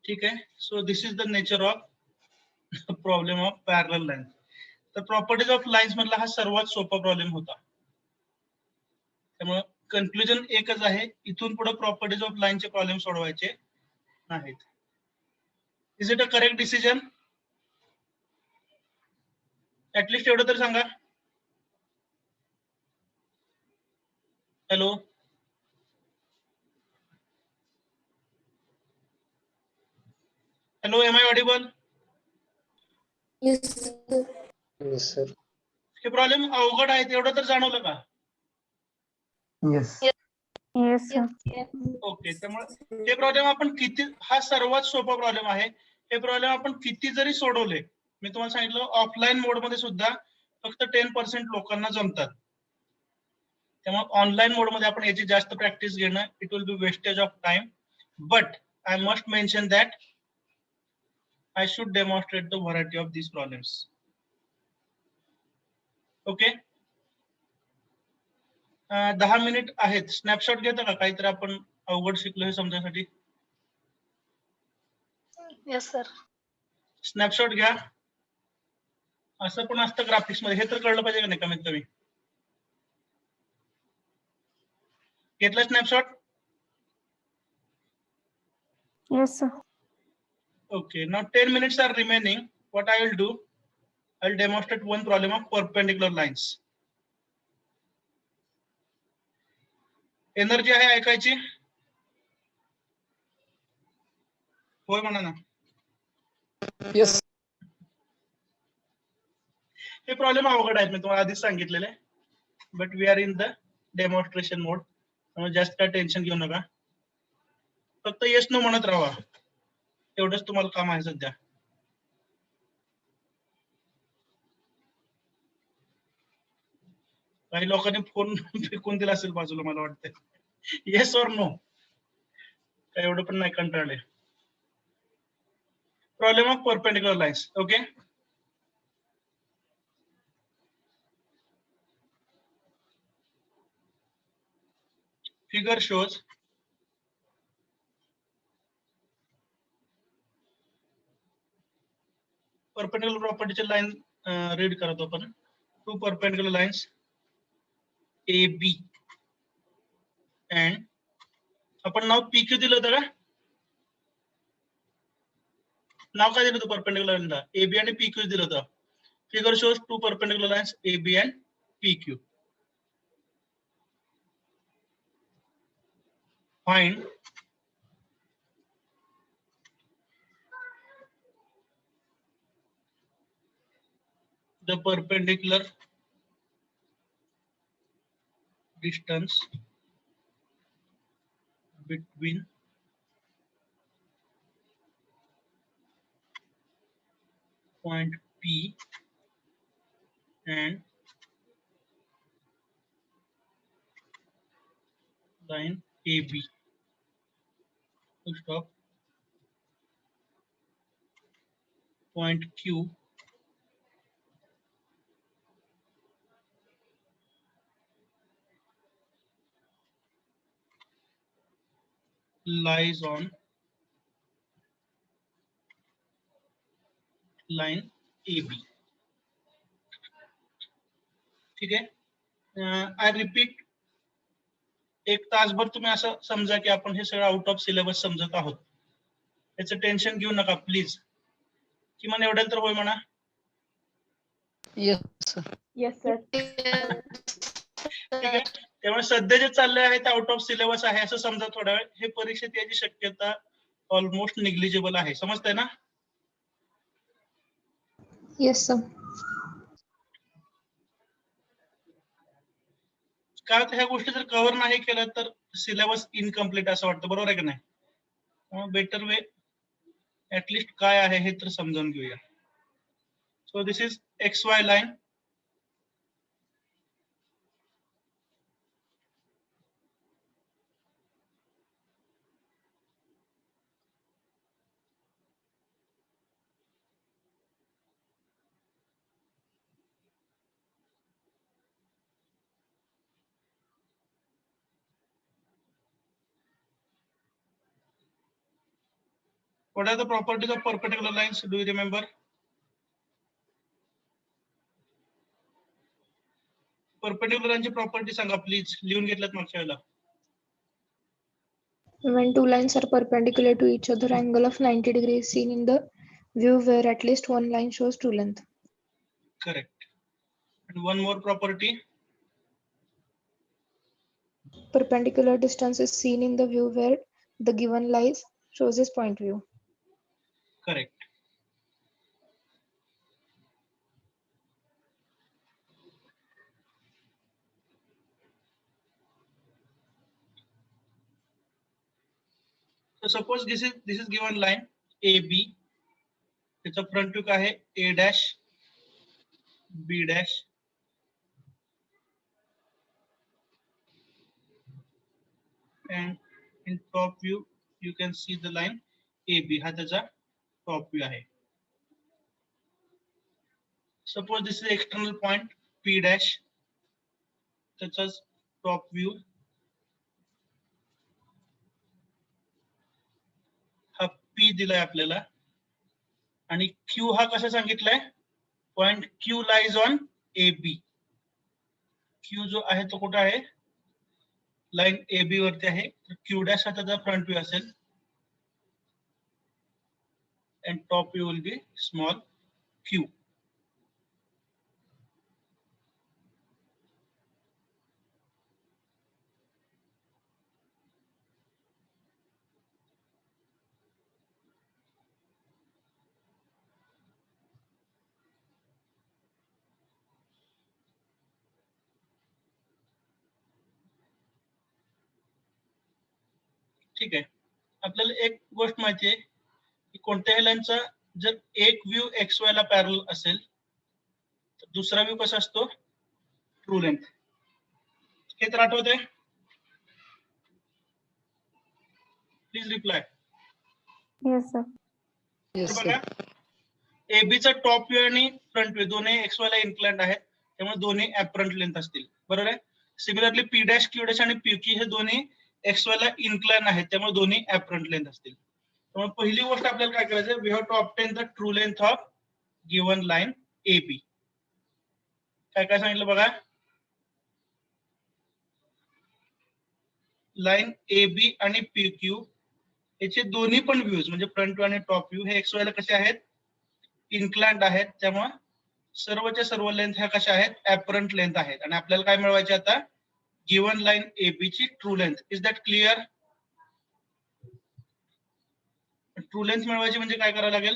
ठीक आहे. So this is the nature of problem of parallel line. तर प्रॉपर्टीज ऑफ लाईन्स मधला हा सर्वात सोपा प्रॉब्लेम होता. त्यामुळे कन्क्लुजन एकच आहे, इथून पुढे प्रॉपर्टीज ऑफ लाईनचे प्रॉब्लेम सोडवायचे नाहीत. Is it a correct decision? At least एवढं तर सांगा. Hello, hello, am I audible? Yes, sir. हे प्रॉब्लेम अवघड आहेत एवढं तर जाणवलं का? Yes, sir. Yes. ओके. त्यामुळे हे प्रॉब्लेम आपण किती, हा सर्वात सोपा प्रॉब्लेम आहे. हे प्रॉब्लेम आपण किती जरी सोडवले, मी तुम्हाला सांगितलं ऑफलाईन मोड मध्ये सुद्धा फक्त 10% लोकांना जमतात. त्यामुळे ऑनलाईन मोड मध्ये आपण याची जास्त प्रॅक्टिस घेणं, it will be wastage of time. But I must mention that I should demonstrate the variety of these problems. Okay. 10 minute आहेत. स्नॅपशॉट घेता का काहीतरी आपण अवघड शिकलो हे समजण्यासाठी? Yes, sir. स्नॅपशॉट घ्या. असं पण असतं ग्राफिक्स मध्ये, हे तर कळलं पाहिजे का नाही कमीत कमी. घेतलं snapshot? Yes, sir. Okay. Now 10 minutes are remaining. What I will do, I will demonstrate one problem of perpendicular lines. Energy आहे ऐकायची? होय म्हणा ना. Yes. हे प्रॉब्लेम अवघड आहेत, मी तुम्हाला आधीच सांगितलेले. But we are in the demonstration mode, त्यामुळे जास्त काय टेन्शन घेऊ नका. फक्त येस नो म्हणत राहा, एवढंच तुम्हाला काम आहे सध्या. काही लोकांनी फोन फेकून दिला असेल बाजूला, मला वाटतं. येस ऑर नो, काय एवढं पण नाही कंटाळले. Problem of perpendicular lines. Okay. Figure shows perpendicular property चे लाईन रीड करतो आपण. Two perpendicular lines AB and आपण नाव PQ दिलं होतं का? नाव काय दिलं होतं परपेंडिक्युलर लाईनला? AB आणि PQ दिलं होतं. Figure shows two perpendicular lines AB and PQ. Find the perpendicular distance between point P and line AB. Full stop. Point Q lies on line AB. ठीक आहे. आय रिपीट, एक तासभर तुम्ही असं समजा की आपण हे सगळं आउट ऑफ सिलेबस समजत आहोत. याचं टेन्शन घेऊ नका प्लीज. किमान एवढ्याला तर होय म्हणा. Yes, sir. Yes, sir. ठीक आहे. त्यामुळे सध्या जे चालले आहे ते आउट ऑफ सिलेबस आहे असं समजा थोडा वेळ. हे परीक्षेत याची शक्यता ऑलमोस्ट निग्लिजिबल आहे. समजतंय ना? Yes, sir. का तर ह्या गोष्टी जर कव्हर नाही केल्या तर सिलेबस इनकम्प्लीट असं वाटतं, बरोबर आहे की नाही? बेटर वे ऍटलिस्ट काय आहे हे तर समजावून घेऊया. So this is XY line. What are the properties of perpendicular lines? Do you remember? Perpendicular लाईनची प्रॉपर्टी सांगा प्लीज. लिहून घेतल्यात मागच्या वेळेला. When two lines are perpendicular to each other, angle of 90 degrees seen in the view where at least one line shows true length. Correct. And one more property. Perpendicular distance is seen in the view where the given line shows its point view. Correct. So suppose this is given line AB. त्याचा फ्रंट व्यू काय आहे? A dash, B dash, and in top view you can see the line AB. हा त्याचा टॉप व्यू आहे. Suppose this is external point P dash. त्याचा टॉप व्यू. हा P दिलाय आपल्याला आणि Q हा कसा सांगितलाय? Point Q lies on AB. Q जो आहे तो कुठे आहे? लाईन AB वरती आहे. तर Q डॅश हा त्याचा फ्रंट व्यू असेल. And top view will be small q. ठीक आहे. आपल्याला एक गोष्ट माहिती आहे की कोणत्याही लाईनचा जर एक व्ह्यू XY ला पॅरल असेल तर दुसरा व्ह्यू कसा असतो? True length. हे तर आठवतंय? Please reply. Yes, sir. Yes, बघा, sir. AB चा टॉप व्ह्यू आणि फ्रंट व्ह्यू दोन्ही XY ला इन्क्लाइंड आहेत, त्यामुळे दोन्ही ऍपरंट लेंथ असतील, बरोबर आहे. Similarly P dash, Q dash आणि PQ हे दोन्ही XY ला इन्क्लाइंड आहेत, त्यामुळे दोन्ही ऍपरंट लेंथ असतील. त्यामुळे पहिली गोष्ट आपल्याला काय करायचं? We have to obtain the true length of given line AB. काय काय सांगितलं बघा? लाईन AB आणि PQ याचे दोन्ही पण व्ह्यूज म्हणजे फ्रंट व्ह्यू आणि टॉप व्ह्यू हे XY ला कसे आहेत? इन्क्लाइंड आहेत, त्यामुळे सर्वच्या सर्व लेंथ ह्या कशा आहेत? ऍपरंट लेंथ आहेत. आणि आपल्याला काय मिळवायचे आता? गिवन लाईन AB ची true length. Is that clear? True length मिळवायची म्हणजे काय करावं लागेल?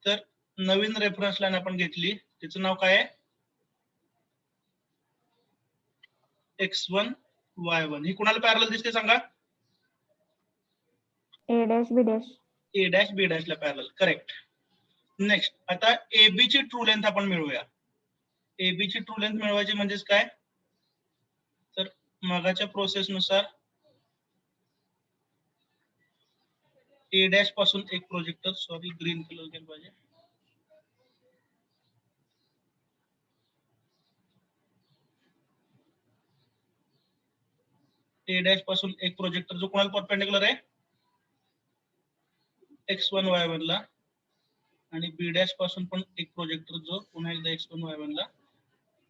तर नवीन रेफरन्स लाईन आपण घेतली, त्याचं नाव काय आहे? X1 Y1. ही कुणाला पॅरलल दिसते सांगा? A dash B dash. A dash B dash ला पॅरलल. करेक्ट. नेक्स्ट आता AB ची ट्रू लेंथ आपण मिळवूया. AB ची ट्रू लेंथ मिळवायची म्हणजेच काय? तर मगाच्या प्रोसेस नुसार A डॅश पासून एक प्रोजेक्टर, सॉरी ग्रीन कलर केलं पाहिजे. A डॅश पासून एक प्रोजेक्टर जो कोणाला परपेंडिकुलर आहे? X1 Y1 ला. आणि B डॅश पासून पण एक प्रोजेक्टर जो पुन्हा एकदा X1 Y1 ला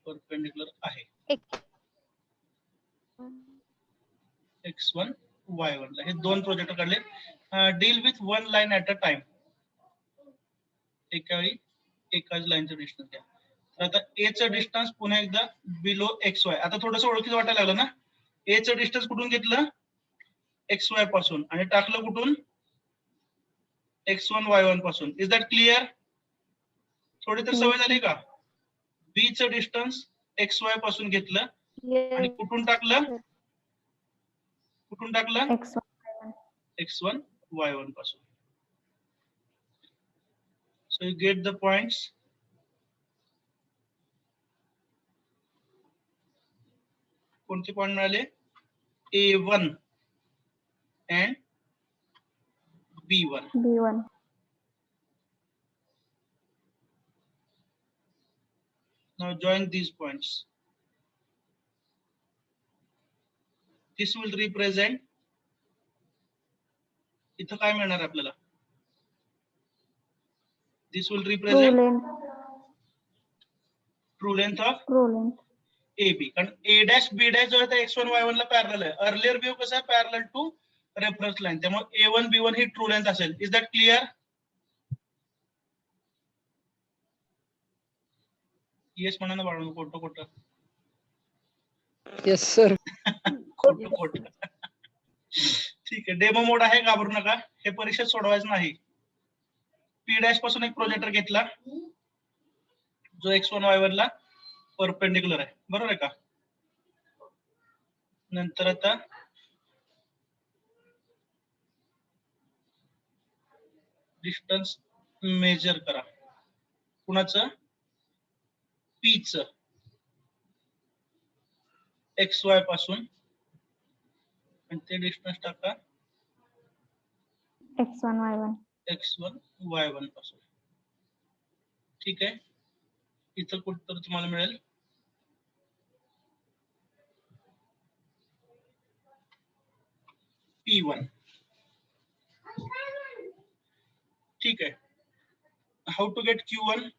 परपेंडिकुलर आहे. X1 Y1 ला हे दोन प्रोजेक्टर काढले. Deal with one line at a time. एका वेळी एकाच लाईनचं डिस्टन्स घ्या. तर आता A चं डिस्टन्स पुन्हा एकदा बिलो XY. आता थोडंसं ओळखीचं वाटायला लागलं ना? A चं डिस्टन्स कुठून घेतलं? XY पासून आणि टाकलं कुठून? X1 Y1 पासून. Is that clear? थोडी तर सवय झाली का? B चं डिस्टन्स XY पासून घेतलं आणि Yes. कुठून टाकलं sir. कुठून टाकलं X1. x1 y1 पासून. So you get the points. कोणते पॉइंट मिळाले A1 and B1. B1. Now join these points. This will represent इथं काय मिळणार आपल्याला This will True represent length. true length of True length. AB. कारण A dash B dash जो आहे ते x1 y1 ला पॅरलल आहे. अर्लियर व्यू कसा आहे पॅरलल टू रेफरन्स लाईन. त्यामुळे A1 B1 ही ट्रू लेंथ असेल. Is that clear? येस म्हणा ना बाळांनो, खोटं खोटं Yes, sir. खोटं खोटं. ठीक आहे, डेमो मोड आहे, घाबरू नका. हे परीक्षेत सोडवायचं नाही. P डॅश पासून एक प्रोजेक्टर घेतला जो x1 y1 ला परपेंडिक्युलर आहे, बरोबर आहे का? नंतर आता डिस्टन्स मेजर करा. कुणाचं? P च XY पासून आणि ते डिस्टन्स टाका X1 Y1. x1 y1 पासून. ठीक आहे, इथं कुठं तुम्हाला मिळेल P1. ठीक आहे, how to get Q1?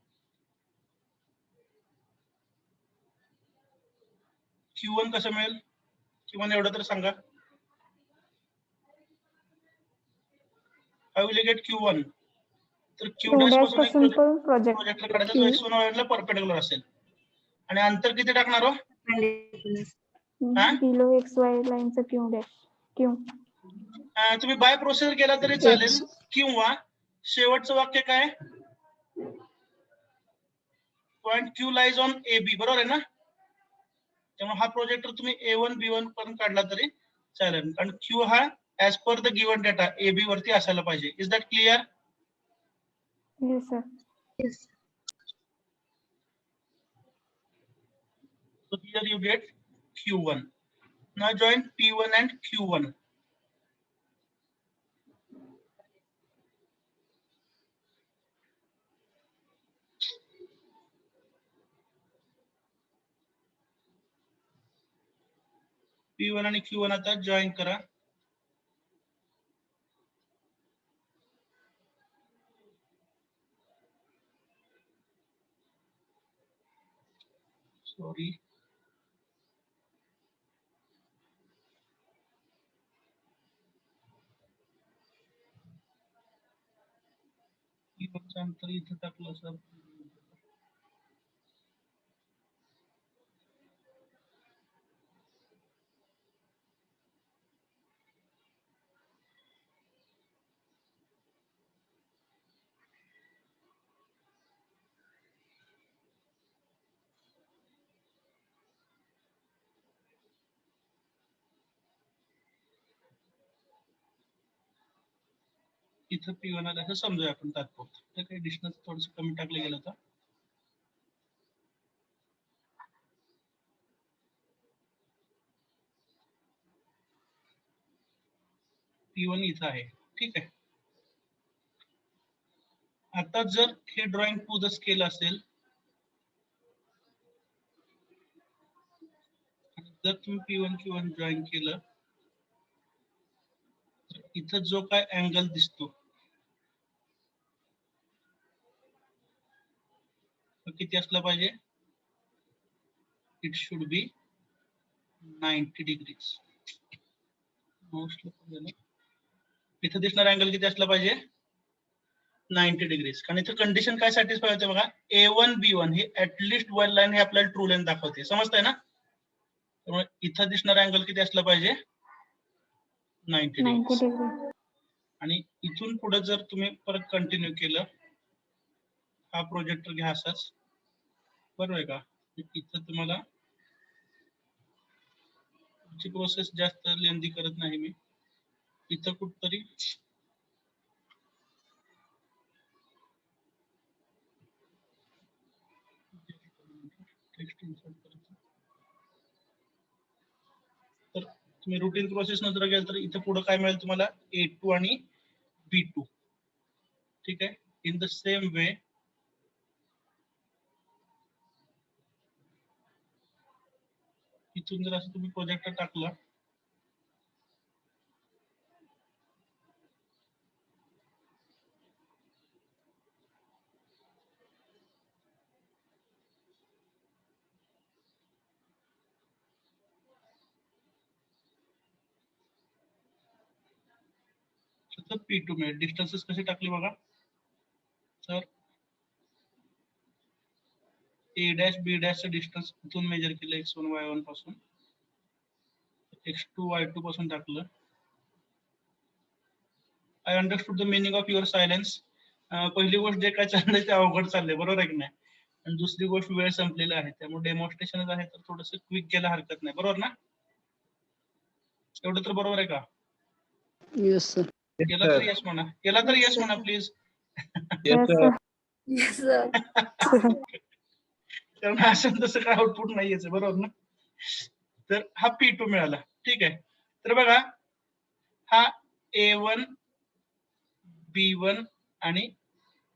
Q1 कसं मिळेल? Q1 एवढं तर सांगा. How will get Q1? तर Q Q डॅश dash पासून एक पासून पण project. प्रोजेक्टर काढायचा जो x1 y1 ला परपेंडिक्युलर असेल. आणि अंतर किती टाकणार हो? हा? Below XY line चं Q dash. Q. तुम्ही बाय प्रोसेस केला तरी चालेल, किंवा शेवटचं वाक्य काय? Point Q lies on AB, बरोबर आहे ना? त्यामुळे हा प्रोजेक्टर तुम्ही A1 B1 पर्यंत काढला तरी चालेल, कारण Q हा as per the given data AB वरती असायला पाहिजे. Is that clear? Yes, sir. Yes. So here you get Q1. Now join P1 and Q1. P1 आणि Q1 आता जॉईन करा. सॉरी, P1चं अंतर इथं टाकलं सर. इथं P1 आलं असं समजूया आपण तात्पुरतं. तर काही डिस्टन्स थोडस कमी टाकलं गेलं होतं. P1 इथं आहे. ठीक आहे, आता जर हे ड्रॉइंग टू द स्केल असेल, जर तुम्ही P1 Q1 जॉईन केलं, तर इथं जो काय अँगल दिसतो तो किती असला पाहिजे? It should be 90 degrees. इथं दिसणार अँगल किती असला पाहिजे? 90 डिग्रीज. कारण इथं कंडिशन काय सॅटिस्फाय होते बघा, A1 B1 ही ऍटलिस्ट वन लाईन हे आपल्याला ट्रू लेंथ दाखवते. समजतंय ना? त्यामुळे इथं दिसणार अँगल किती असला पाहिजे? 90 90 डिग्री. degree. आणि इथून पुढे जर तुम्ही परत कंटिन्यू केलं, हा प्रोजेक्टर घ्या असाच, बरोबर आहे का? इथं तुम्हाला ची प्रोसेस जास्त लेंदी करत नाही मी. इथं कुठतरी टेक्स्ट इन्सर्ट करायचं. तर तुम्ही रुटीन प्रोसेस नंतर गेल तर इथं पुढे काय मिळेल तुम्हाला A2 आणि B2. ठीक आहे. इन द सेम वे इथून जर असं तुम्ही प्रोजेक्टर टाकला तर P2 मिळेल. डिस्टन्सेस कसे टाकले बघा. तर A डॅश B डॅश चं डिस्टन्स इथून मेजर केलं x1 y1 पासून, x2 y2 पासून टाकलं. I understood the meaning of your silence. पहिली गोष्ट जे काय चाललंय ते अवघड चाललंय, बरोबर आहे की नाही. आणि दुसरी गोष्ट वेळ संपलेला आहे, त्यामुळे डेमॉन्स्ट्रेशनच आहे तर थोडस क्विक केलं हरकत नाही, बरोबर ना. एवढं तर बरोबर आहे का. Yes, sir. केला तर यस म्हणा, केला तर यस म्हणा please. Yes, sir. Yes, sir. कारण असं तसं काय आउटपुट नाही याचं, बरोबर ना. तर हा P2 मिळाला. ठीक आहे. तर बघा हा A1 B1 आणि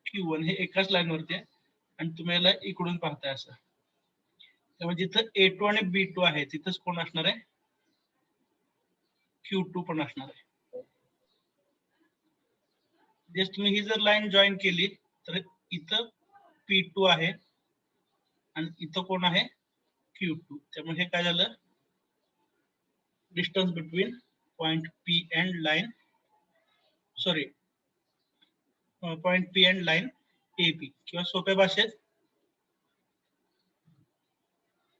Q1 हे एकाच लाईन वरती आहे आणि तुम्ही याला इकडून पाहताय असं. त्यामुळे जिथं A2 आणि B2 आहे तिथंच कोण असणार आहे, Q2 पण असणार आहे. जस्ट तुम्ही ही जर लाईन जॉईन केली तर इथं P2 आहे आणि इथं कोण आहे, Q2. त्यामुळे हे काय झालं, distance between point P and line, sorry point P and line AB. किंवा सोप्या भाषेत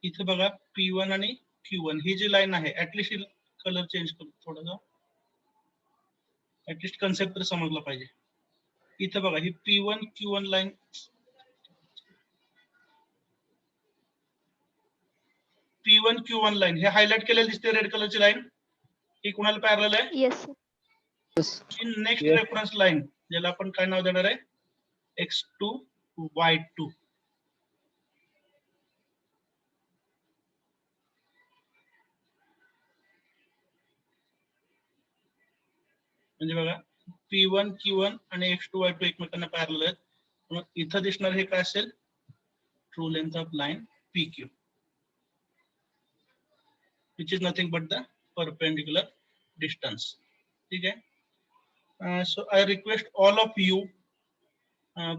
इथे बघा P1 आणि Q1 ही जी लाईन आहे, ऍटलिस्ट कलर चेंज करतो थोडासा, ऍटलिस्ट कन्सेप्ट तर समजला पाहिजे. इथे बघा ही P1 Q1 line, P1 Q1 line हे हायलाइट केलेलं दिसते रेड कलरची लाईन, ही कुणाला पॅरलल आहे, Yes, sir. Yes. Next reference line ज्याला आपण काय नाव देणार आहे, X2 Y2. म्हणजे बघा P1 Q1 आणि X2 Y2 एकमेकांना पॅरलल आहेत. मग इथं दिसणार हे काय असेल, true length of line PQ, which is nothing but the perpendicular distance. ठीक आहे. So I request all of you,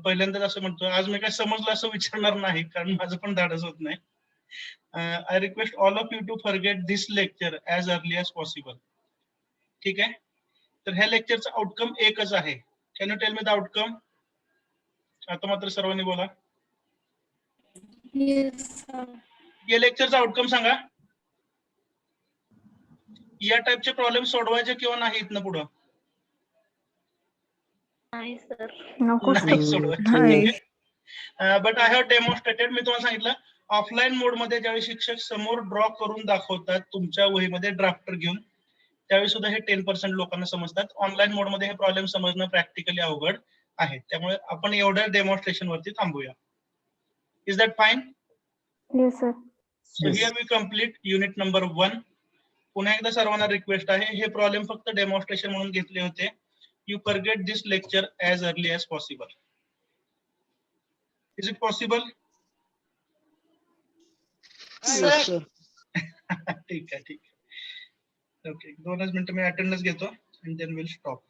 पहिल्यांदाच असं म्हणतो, आज मी काय समजलं असं विचारणार नाही कारण माझं पण धाडस होत नाही. I request all of you to forget this lecture as early as possible. ठीक आहे. तर ह्या लेक्चरचा आउटकम एकच आहे. Can you tell me the outcome. आता मात्र सर्वांनी बोला. Yes, sir. या लेक्चरचा आउटकम सांगा. या टाइपचे प्रॉब्लेम सोडवायचे किंवा नाही इथनं पुढं. Nice, sir. नको नाही sir. सोडवायचे. But I have demonstrated. मी तुम्हाला सांगितलं ऑफलाईन मोड मध्ये ज्यावेळी शिक्षक समोर ड्रॉ करून दाखवतात तुमच्या वहीमध्ये ड्राफ्टर घेऊन, त्यावेळी सुद्धा हे 10% लोकांना समजतात. ऑनलाईन मोड मध्ये हे प्रॉब्लेम समजणं प्रॅक्टिकली अवघड आहे. त्यामुळे आपण एवढ्या डेमॉन्स्ट्रेशन वरती थांबूया. Is that fine? Yes, sir. So here we complete unit number 1. पुन्हा एकदा सर्वांना रिक्वेस्ट आहे, हे प्रॉब्लेम फक्त डेमॉन्स्ट्रेशन म्हणून घेतले होते. You forget this lecture as early as possible. Is it possible? Yes, sir. ठीक आहे, ठीक आहे. ओके, 2च मिनिटं मी अटेंडन्स घेतो and then we'll stop.